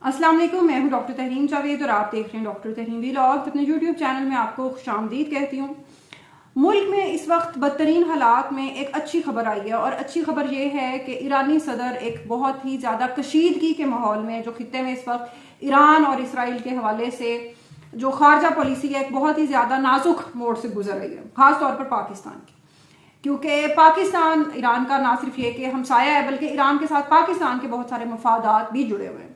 अस्सलाम वालेकुम, मैं हूं डॉक्टर तहरीम जावेद और आप देख रहे हैं डॉक्टर तहरीम व्लॉग। अपने यूट्यूब चैनल में आपको खुशामदीद कहती हूँ। मुल्क में इस वक्त बदतरीन हालात में एक अच्छी खबर आई है और अच्छी खबर यह है कि ईरानी सदर एक बहुत ही ज़्यादा कशीदगी के माहौल में जो खित्ते में इस वक्त ईरान और इसराइल के हवाले से जो खारजा पॉलिसी है एक बहुत ही ज़्यादा नाजुक मोड़ से गुजर रही है, ख़ासतौर पर पाकिस्तान की। क्योंकि पाकिस्तान ईरान का ना सिर्फ ये कि हमसाया है बल्कि ईरान के साथ पाकिस्तान के बहुत सारे मफादात भी जुड़े हुए हैं।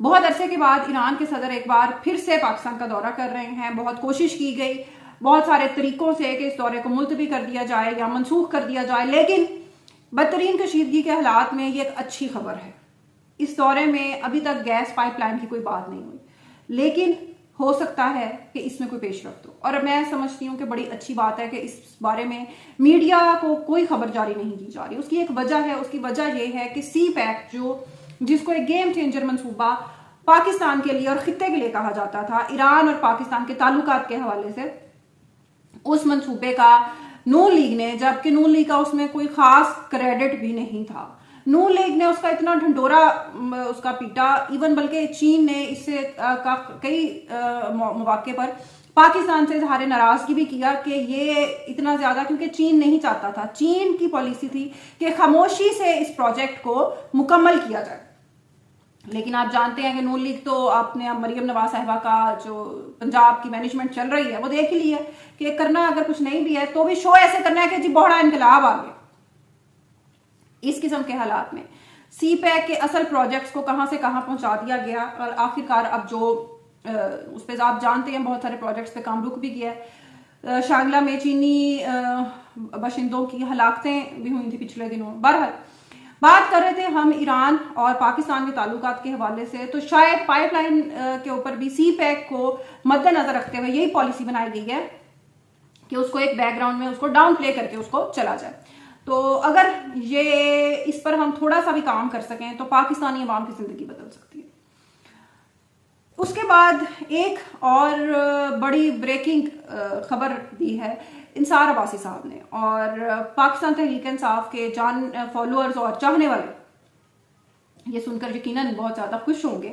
बहुत अरसे के बाद ईरान के सदर एक बार फिर से पाकिस्तान का दौरा कर रहे हैं। बहुत कोशिश की गई बहुत सारे तरीकों से कि इस दौरे को मुलतवी कर दिया जाए या मनसूख कर दिया जाए, लेकिन बदतरीन कशीदगी के हालात में ये एक अच्छी खबर है। इस दौरे में अभी तक गैस पाइपलाइन की कोई बात नहीं हुई, लेकिन हो सकता है कि इसमें कोई पेशरफ्त हो। और मैं समझती हूँ कि बड़ी अच्छी बात है कि इस बारे में मीडिया को कोई खबर जारी नहीं की जा रही। उसकी एक वजह है, उसकी वजह यह है कि सी पैक जिसको एक गेम चेंजर मंसूबा पाकिस्तान के लिए और खित्ते के लिए कहा जाता था, ईरान और पाकिस्तान के ताल्लुकात के हवाले से, उस मंसूबे का नून लीग ने, जबकि नून लीग का उसमें कोई खास क्रेडिट भी नहीं था, नून लीग ने उसका इतना ढंडोरा उसका पीटा, इवन बल्कि चीन ने इससे कई मौके पर पाकिस्तान से इजहार नाराजगी भी किया कि ये इतना ज्यादा, क्योंकि चीन नहीं चाहता था। चीन की पॉलिसी थी कि खामोशी से इस प्रोजेक्ट को मुकम्मल किया जाए। लेकिन आप जानते हैं कि नून लीग तो आपने अब मरियम नवाज साहिबा का जो पंजाब की मैनेजमेंट चल रही है वो देख ही ली है कि करना अगर कुछ नहीं भी है तो भी शो ऐसे करना है कि जी बड़ा इनकलाब आ गया। इस किस्म के हालात में सी पैक के असल प्रोजेक्ट्स को कहां से कहां पहुंचा दिया गया और आखिरकार अब जो उस पर आप जानते हैं बहुत सारे प्रोजेक्ट्स पे काम रुक भी गया। शांगला में चीनी बाशिंदों की हलाकतें भी हुई थी पिछले दिनों। बहरहाल बात कर रहे थे हम ईरान और पाकिस्तान के ताल्लुकात के हवाले से, तो शायद पाइपलाइन के ऊपर भी सी पैक को मद्देनजर रखते हुए यही पॉलिसी बनाई गई है कि उसको एक बैकग्राउंड में उसको डाउन प्ले करके उसको चला जाए। तो अगर ये इस पर हम थोड़ा सा भी काम कर सकें तो पाकिस्तानी अवाम की जिंदगी बदल सकती है। उसके बाद एक और बड़ी ब्रेकिंग खबर दी है इंसार अब्बासी साहब ने, और पाकिस्तान तहरीक इंसाफ के जान फॉलोअर्स और चाहने वाले ये सुनकर यकीनन बहुत ज्यादा खुश होंगे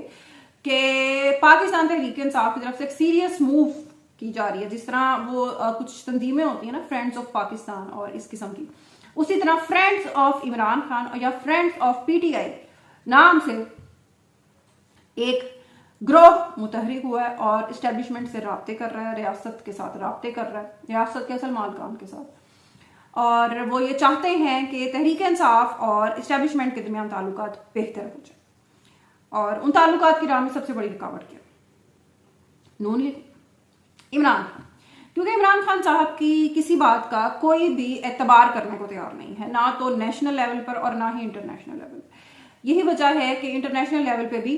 कि पाकिस्तान तहरीक इंसाफ की तरफ से एक सीरियस मूव की जा रही है। जिस तरह वो कुछ तंजीमें होती है ना, फ्रेंड्स ऑफ पाकिस्तान और इस किस्म की, उसी तरह फ्रेंड्स ऑफ इमरान खान या फ्रेंड्स ऑफ पीटीआई नाम से एक ग्रोह मुतहरिक हुआ है और इस्टेब्लिशमेंट से राब्ते कर रहा है, रियासत के साथ राब्ते कर रहा है, रियासत के असल मालकान के साथ। और वो ये चाहते हैं कि तहरीक इंसाफ और इस्टेब्लिशमेंट के दरमियान ताल्लुकात बेहतर हो जाए। और उन ताल्लुकात की राह में सबसे बड़ी रुकावट क्या? नून लीग, इमरान खान। क्योंकि इमरान खान साहब की किसी बात का कोई भी एतबार करने को तैयार नहीं है, ना तो नेशनल लेवल पर और ना ही इंटरनेशनल लेवल पर। यही वजह है कि इंटरनेशनल लेवल पे भी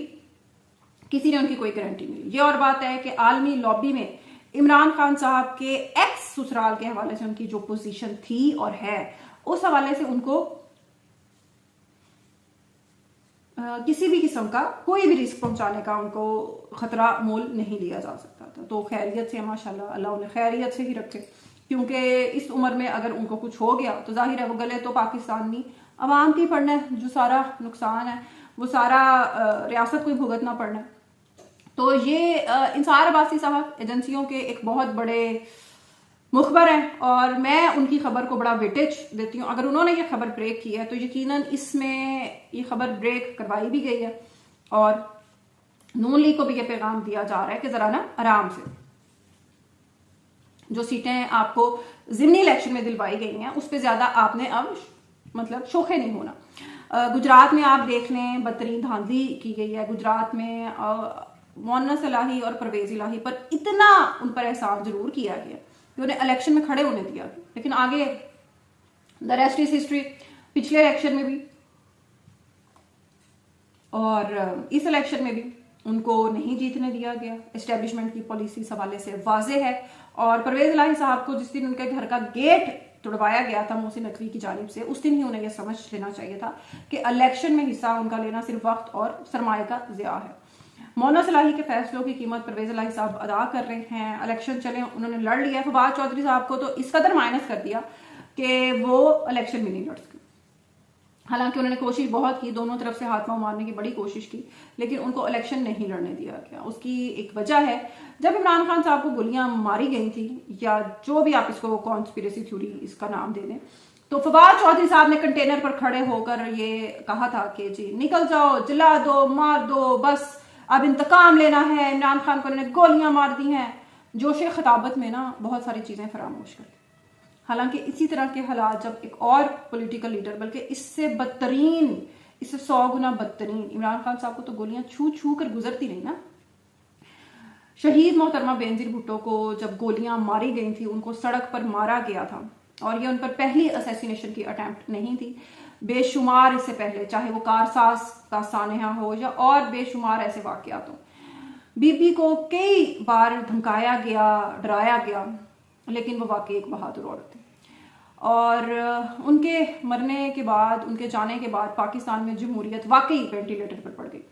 किसी ने उनकी कोई गारंटी नहीं ली। ये और बात है कि आलमी लॉबी में इमरान खान साहब के एक्स ससुराल के हवाले से उनकी जो पोजीशन थी और है, उस हवाले से उनको किसी भी किस्म का कोई भी रिस्क पहुंचाने का उनको खतरा मोल नहीं लिया जा सकता था। तो खैरियत से माशाल्लाह, अल्लाह उन्हें खैरियत से ही रखे, क्योंकि इस उम्र में अगर उनको कुछ हो गया तो जाहिर है वो गले तो पाकिस्तानी अवाम की पड़ना है। जो सारा नुकसान है वो सारा रियासत को ही भुगतना पड़ना है। तो ये इंसार अब्बासी साहब एजेंसियों के एक बहुत बड़े मुखबर हैं और मैं उनकी खबर को बड़ा वेटेज देती हूँ। अगर उन्होंने ये खबर ब्रेक की है तो यकीनन इसमें ये खबर ब्रेक करवाई भी गई है और नून लीग को भी ये पैगाम दिया जा रहा है कि जरा ना आराम से, जो सीटें आपको जिमनी इलेक्शन में दिलवाई गई हैं उस पर ज्यादा आपने अब मतलब शोखे नहीं होना। गुजरात में आप देख लें बदतरीन धांधली की गई है। गुजरात में मोहन्नस इलाही और परवेज इलाही पर इतना उन पर एहसान जरूर किया गया कि उन्हें इलेक्शन में खड़े होने दिया गया, लेकिन आगे द रेस्ट इज हिस्ट्री। पिछले इलेक्शन में भी और इस इलेक्शन में भी उनको नहीं जीतने दिया गया। एस्टेब्लिशमेंट की पॉलिसी इस हवाले से वाजे है। और परवेज इलाही साहब को जिस दिन उनके घर का गेट तोड़वाया गया था मोहसिन नकवी की जानिब से, उस दिन ही उन्हें यह समझ लेना चाहिए था कि इलेक्शन में हिस्सा उनका लेना सिर्फ वक्त और सरमाए का ज़िया है। मोहन्नस इलाही के फैसलों की कीमत परवेज इलाही साहब अदा कर रहे हैं। इलेक्शन चले, उन्होंने लड़ लिया। फवाद चौधरी साहब को तो इस कदर माइनस कर दिया कि वो इलेक्शन में नहीं लड़ सके। हालांकि उन्होंने कोशिश बहुत की, दोनों तरफ से हाथ पांव मारने की बड़ी कोशिश की, लेकिन उनको इलेक्शन नहीं लड़ने दिया गया। उसकी एक वजह है, जब इमरान खान साहब को गोलियां मारी गई थी, या जो भी आप इसको कॉन्स्पिरेसी थ्योरी इसका नाम दे दें, तो फवाद चौधरी साहब ने कंटेनर पर खड़े होकर ये कहा था कि जी निकल जाओ, जला दो, मार दो, बस अब इंतकाम लेना है, इमरान खान को उन्होंने गोलियां मार दी हैं। जोश खिताबत में ना बहुत सारी चीजें फरामोश कर दी। हालांकि इसी तरह के हालात जब एक और पॉलिटिकल लीडर, बल्कि इससे बदतरीन, इससे 100 गुना बदतरीन, इमरान खान साहब को तो गोलियां छू छू कर गुजरती रही ना। शहीद मोहतरमा बेनजीर भुट्टो को जब गोलियां मारी गई थी, उनको सड़क पर मारा गया था, और ये उन पर पहली असैसिनेशन की अटेम्प्ट नहीं थी। बेशुमार इससे पहले, चाहे वो कारसाज का सानहा हो या और बेशुमार ऐसे वाकयात हो, बीबी को कई बार धमकाया गया, डराया गया, लेकिन वो वाकई एक बहादुर औरत थी। और उनके मरने के बाद, उनके जाने के बाद पाकिस्तान में जमहूरियत वाकई वेंटिलेटर पर पड़ गई।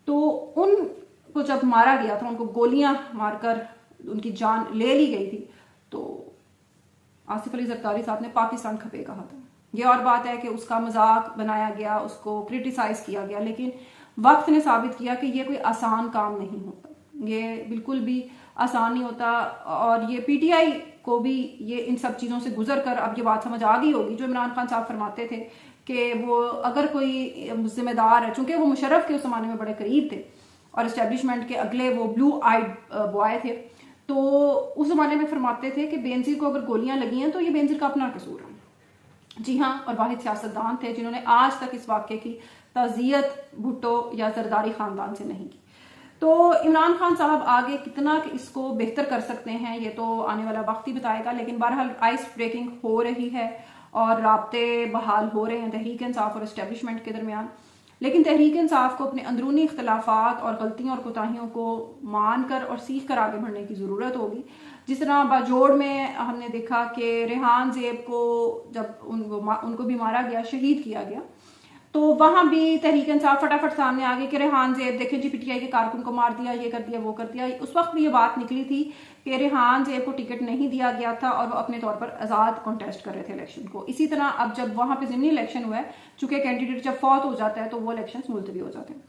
तो उनको जब मारा गया था, उनको गोलियां मारकर उनकी जान ले ली गई थी, तो आसिफ अली जरदारी साहब ने पाकिस्तान खपे कहा था। ये और बात है कि उसका मजाक बनाया गया, उसको क्रिटिसाइज किया गया, लेकिन वक्त ने साबित किया कि ये कोई आसान काम नहीं होता, ये बिल्कुल भी आसान नहीं होता। और ये पीटीआई को भी ये इन सब चीज़ों से गुजर कर अब ये बात समझ आ गई होगी, जो इमरान खान साहब फरमाते थे कि वो अगर कोई जिम्मेदार है, चूंकि वो मुशर्रफ के उस जमाने में बड़े करीब थे और इस्टेब्लिशमेंट के अगले वो ब्लू आइड बॉय थे, तो उस जमाने में फरमाते थे कि बेनजीर को अगर गोलियां लगी हैं तो ये बेनजीर का अपना कसूर है। जी हाँ, और वाहिद सियासतदान थे जिन्होंने आज तक इस वाक्य की ताज़ियत भुट्टो या जरदारी खानदान से नहीं की। तो इमरान खान साहब आगे कितना इसको बेहतर कर सकते हैं, ये तो आने वाला वक्त ही बताएगा। लेकिन बहरहाल आइस ब्रेकिंग हो रही है और राब्ते बहाल हो रहे हैं तहरीक इंसाफ और इस्टेब्लिशमेंट के दरमियान। लेकिन तहरीक इंसाफ को अपने अंदरूनी इख्तलाफात और गलतियों और कोताहियों को मान कर और सीख कर आगे बढ़ने की ज़रूरत होगी। जिस तरह बाजोड़ में हमने देखा कि रेहान ज़ेब को जब उनको भी मारा गया, शहीद किया गया, तो वहां भी तहरीक इंसाफ फटाफट सामने आ गई कि रेहान ज़ेब देखें जी, पीटीआई के कारकुन को मार दिया, ये कर दिया, वो कर दिया। उस वक्त भी ये बात निकली थी कि रेहान ज़ेब को टिकट नहीं दिया गया था और वो अपने तौर पर आज़ाद कॉन्टेस्ट कर रहे थे इलेक्शन को। इसी तरह अब जब वहां पे ज़िमनी इलेक्शन हुआ है, चूंकि कैंडिडेट जब फौत हो जाता है तो वो इलेक्शन मुलतवी हो जाते हैं।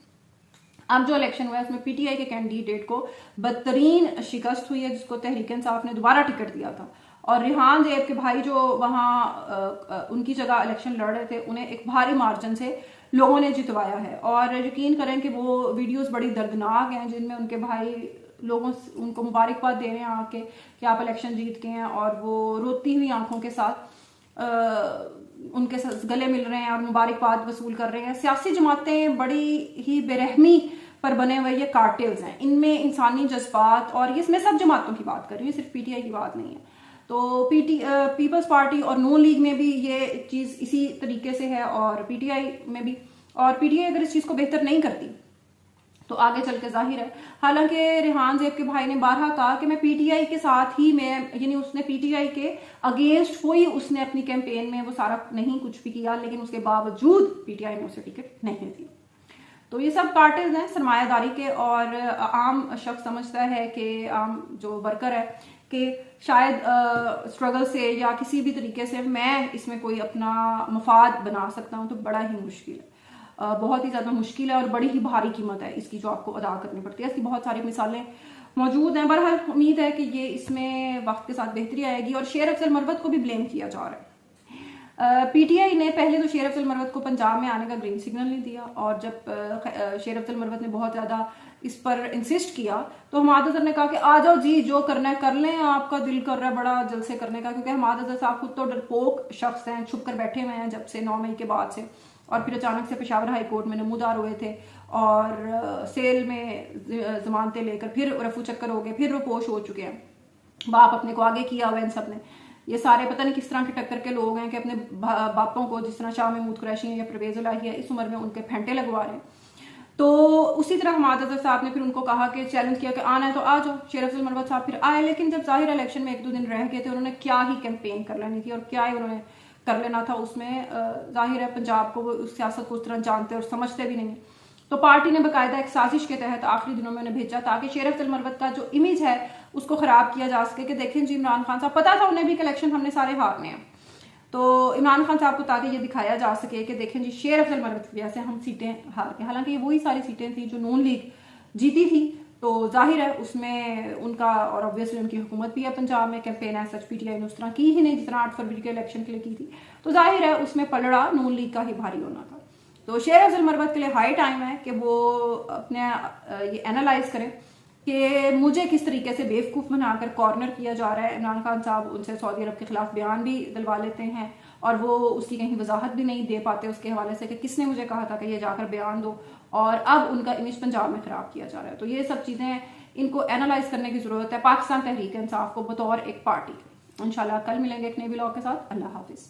अब जो इलेक्शन हुआ है उसमें पीटीआई के कैंडिडेट को बदतरीन शिकस्त हुई है, जिसको तहरीक इंसाफ ने दोबारा टिकट दिया था। और रेहान ज़ेब के भाई जो वहाँ उनकी जगह इलेक्शन लड़ रहे थे, उन्हें एक भारी मार्जिन से लोगों ने जितवाया है। और यकीन करें कि वो वीडियोस बड़ी दर्दनाक हैं, जिनमें उनके भाई लोगों उनको मुबारकबाद दे रहे हैं आके कि आप इलेक्शन जीत के हैं, और वो रोती हुई आंखों के साथ उनके साथ गले मिल रहे हैं और मुबारकबाद वसूल कर रहे हैं। सियासी जमातें बड़ी ही बेरहमी पर बने हुए ये कार्टेल्स हैं, इनमें इंसानी जज्बात, और इसमें सब जमातों की बात कर रही हूँ, सिर्फ पीटीआई की बात नहीं है। तो पीपल्स पार्टी और नून लीग में भी ये चीज़ इसी तरीके से है, और पीटीआई में भी। और पीटीआई अगर इस चीज़ को बेहतर नहीं करती तो आगे चल के जाहिर है। हालांकि रेहान ज़ेब के भाई ने बारहा कहा कि मैं पीटीआई के साथ ही, मैं यानी उसने पीटीआई के अगेंस्ट कोई उसने अपनी कैंपेन में वो सारा नहीं कुछ भी किया, लेकिन उसके बावजूद पीटीआई ने उसे टिकट नहीं दी। तो ये सब कार्टेल्स हैं सरमायादारी के, और आम शख्स समझता है कि आम जो वर्कर है कि शायद स्ट्रगल से या किसी भी तरीके से मैं इसमें कोई अपना मफाद बना सकता हूँ, तो बड़ा ही मुश्किल है, बहुत ही ज़्यादा मुश्किल है, और बड़ी ही भारी कीमत है इसकी जो आपको अदा करनी पड़ती है। इसकी बहुत सारी मिसालें मौजूद हैं। बहरहाल उम्मीद है कि ये इसमें वक्त के साथ बेहतरी आएगी। और शेर अफजल मरवत को भी ब्लेम किया जा रहा है। पीटीआई ने पहले तो शेर अफजल मरवत को पंजाब में आने का ग्रीन सिग्नल नहीं दिया, और जब शेर अफजल मरवत ने बहुत ज़्यादा इस पर इंसिस्ट किया तो हमाद अजहर ने कहा कि आ जाओ जी, जो करना है कर लें, आपका दिल कर रहा है बड़ा जलसे करने का। क्योंकि हमाद अजहर साहब खुद तो डरपोक शख्स हैं, छुप कर बैठे हुए हैं जब से 9 मई के बाद से, और फिर अचानक से पेशावर हाई कोर्ट में नमूदार हुए थे, और सेल में जमानतें लेकर फिर रफू चक्कर हो गए, फिर रोपोश हो चुके हैं, बाप अपने को आगे किया हुआ है इन सब ने। ये सारे पता नहीं किस तरह के टक्कर के लोग हैं कि अपने बापों को, जिस तरह शाह महमूद कुरैशी है या परवेज इलाही है, इस उम्र में उनके फेंटे लगवा रहे हैं। तो उसी तरह हमाद अजहर साहब ने फिर उनको कहा कि चैलेंज किया कि आना है तो आ जाओ। शेर अफजल मरवत साहब फिर आए, लेकिन जब जाहिर इलेक्शन में 1-2 दिन रह गए थे, उन्होंने क्या ही कैंपेन कर लेनी थी और क्या ही उन्होंने कर लेना था उसमें। जाहिर है पंजाब को वो उस सियासत को उस तरह जानते और समझते भी नहीं। तो पार्टी ने बाकायदा एक साजिश के तहत आखिरी दिनों में उन्हें भेजा ताकि शेर अफजल मरवत का जो इमेज है उसको खराब किया जा सके कि देखें जी इमरान खान साहब, पता था उन्हें भी कि इलेक्शन हमने सारे हारने हैं। तो इमरान खान साहब को ताकि ये दिखाया जा सके कि देखें जी शेर अफजल मरवत की वजह से हम सीटें हार गए, हालांकि ये वही सारी सीटें थी जो नून लीग जीती थी। तो जाहिर है उसमें उनका और ऑब्वियसली उनकी हुकूमत भी है पंजाब में, कैंपेन है सच पीटीआई ने उस तरह की ही नहीं जिस तरह 8 फरवरी के इलेक्शन के लिए की थी। तो जाहिर है उसमें पलड़ा नून लीग का ही भारी होना था। तो शेर अफजल मरवत के लिए हाई टाइम है कि वो अपने ये एनालाइज करें कि मुझे किस तरीके से बेवकूफ़ बनाकर कॉर्नर किया जा रहा है। इमरान खान साहब उनसे सऊदी अरब के खिलाफ बयान भी दिलवा लेते हैं और वो उसकी कहीं वजाहत भी नहीं दे पाते उसके हवाले से कि किसने मुझे कहा था कि ये जाकर बयान दो, और अब उनका इमेज पंजाब में ख़राब किया जा रहा है। तो ये सब चीज़ें इनको एनालाइज करने की ज़रूरत है पाकिस्तान तहरीक इंसाफ को बतौर एक पार्टी। इंशाल्लाह कल मिलेंगे एक नए व्लॉग के साथ। अल्लाह हाफिज़।